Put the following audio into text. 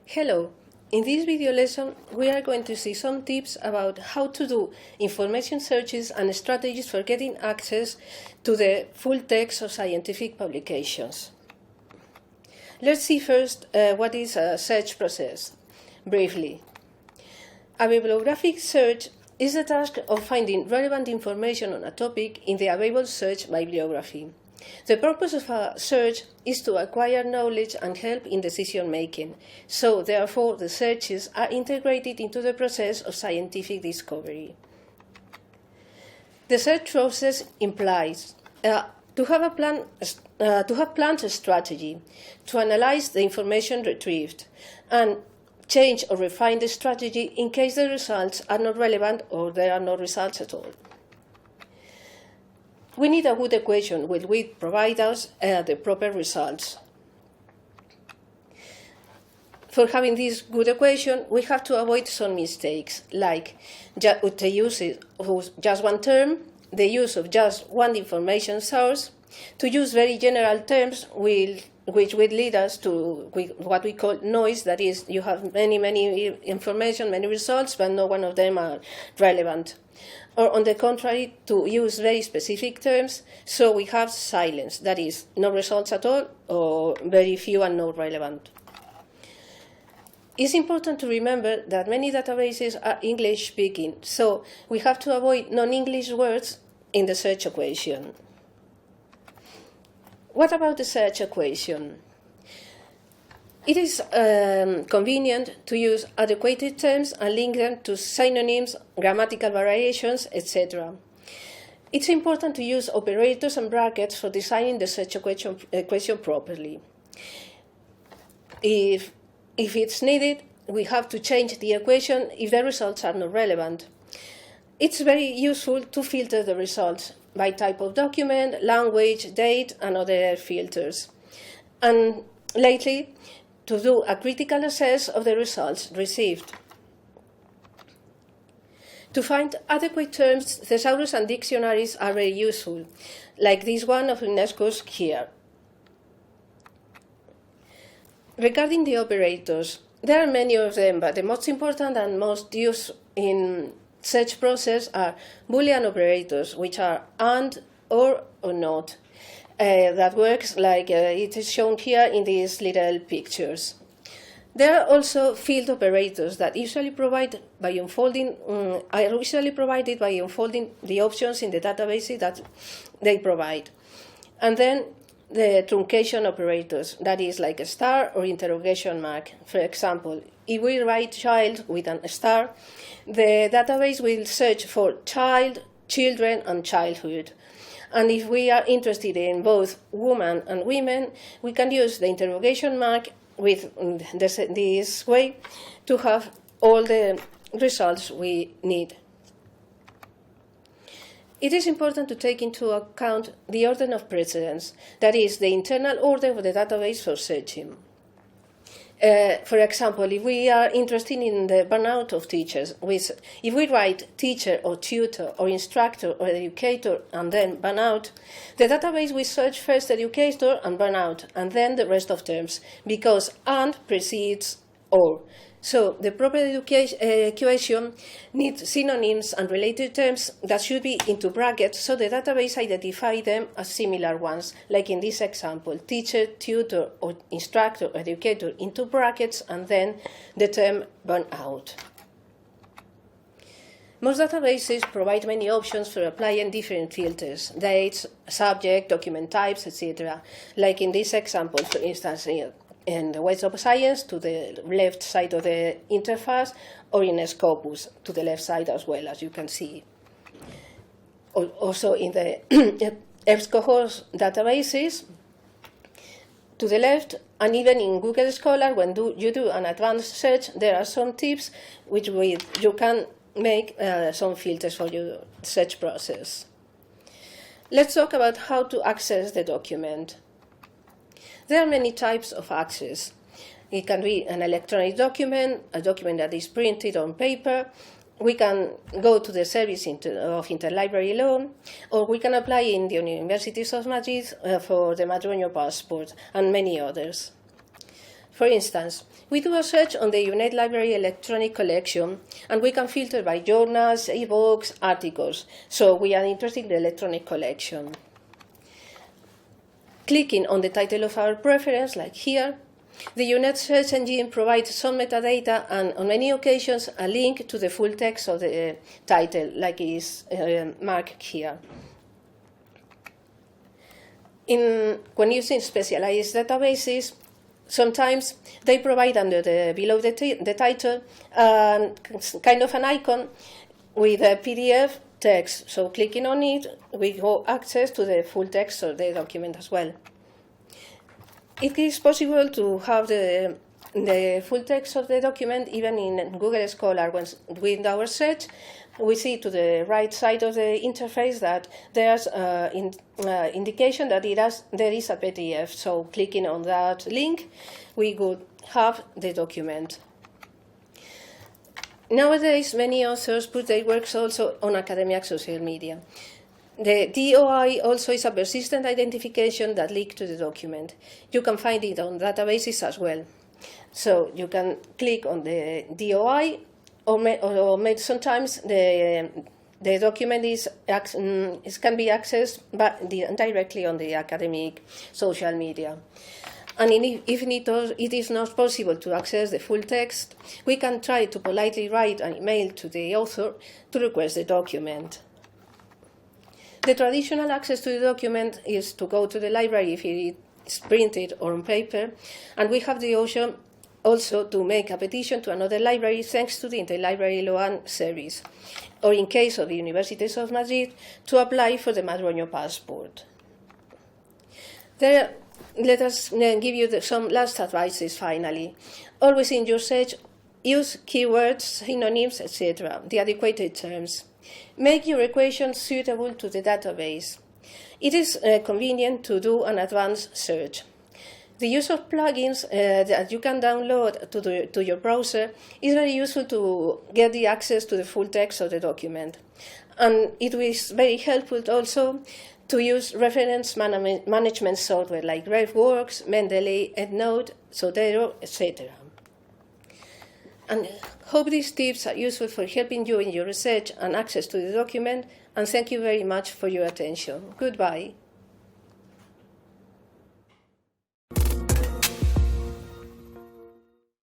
Hello. In this video lesson, we are going to see some tips about how to do information searches and strategies for getting access to the full text of scientific publications. Let's see first what is a search process. Briefly, a bibliographic search is the task of finding relevant information on a topic in the available search bibliography. The purpose of a search is to acquire knowledge and help in decision-making, so therefore the searches are integrated into the process of scientific discovery. The search process implies to have planned a strategy, to analyze the information retrieved, and change or refine the strategy in case the results are not relevant or there are no results at all. We need a good equation which will provide us the proper results. For having this good equation, we have to avoid some mistakes, like the use of just one term, the use of just one information source, to use very general terms which will lead us to what we call noise, that is, you have many information, many results, but no one of them are relevant. Or on the contrary, to use very specific terms, so we have silence, that is, no results at all, or very few and not relevant. It's important to remember that many databases are English-speaking, so we have to avoid non-English words in the search equation. What about the search equation? It is convenient to use adequate terms and link them to synonyms, grammatical variations, etc. It's important to use operators and brackets for designing the search equation properly. If it's needed, we have to change the equation if the results are not relevant. It's very useful to filter the results by type of document, language, date, and other filters. And lately, to do a critical assess of the results received. To find adequate terms, thesaurus and dictionaries are very useful, like this one of UNESCO's here. Regarding the operators, there are many of them, but the most important and most used in search process are Boolean operators, which are and, or not. That works like it is shown here in these little pictures. There are also field operators that usually provided by unfolding the options in the database that they provide. And then the truncation operators, that is like a star or interrogation mark. For example, if we write child with a star, the database will search for child, children, and childhood. And if we are interested in both woman and women, we can use the interrogation mark with this way to have all the results we need. It is important to take into account the order of precedence, that is, the internal order of the database for searching. For example, if we are interested in the burnout of teachers, if we write teacher or tutor or instructor or educator and then burnout, the database will search first educator and burnout and then the rest of terms, because and precedes or. So the proper equation needs synonyms and related terms that should be into brackets so the database identifies them as similar ones, like in this example, teacher, tutor, or instructor, or educator into brackets and then the term burnout. Most databases provide many options for applying different filters, dates, subject, document types, etc. Like in this example, for instance, in the Web of Science to the left side of the interface, or in Scopus to the left side as well, as you can see. Also in the EBSCOhost databases to the left, and even in Google Scholar, when you do an advanced search, there are some tips which you can make some filters for your search process. Let's talk about how to access the document. There are many types of access. It can be an electronic document, a document that is printed on paper, we can go to the service of interlibrary loan, or we can apply in the universities of Madrid for the Madroño passport, and many others. For instance, we do a search on the UNED Library electronic collection, and we can filter by journals, e-books, articles, so we are interested in the electronic collection. Clicking on the title of our preference, like here, the UNED search engine provides some metadata and, on many occasions, a link to the full text of the title, like is marked here. When using specialized databases, sometimes they provide below the title kind of an icon with a PDF text. So clicking on it, we go access to the full text of the document as well. It is possible to have the full text of the document even in Google Scholar. With our search, we see to the right side of the interface that there's indication that there is a PDF. So clicking on that link, we could have the document. Nowadays, many authors put their works also on academic social media. The DOI also is a persistent identification that links to the document. You can find it on databases as well. So you can click on the DOI, or sometimes the document can be accessed directly on the academic social media. And if it is not possible to access the full text, we can try to politely write an email to the author to request the document. The traditional access to the document is to go to the library if it is printed or on paper, and we have the option also to make a petition to another library thanks to the Interlibrary Loan service, or in case of the Universities of Madrid, to apply for the Madroño passport. Let us give you some last advices finally. Always in your search, use keywords, synonyms, etc., the adequate terms. Make your equations suitable to the database. It is convenient to do an advanced search. The use of plugins that you can download to your browser is very useful to get the access to the full text of the document. And it is very helpful also to use reference management software like RefWorks, Mendeley, EndNote, Zotero, etc. And hope these tips are useful for helping you in your research and access to the document, and thank you very much for your attention. Goodbye.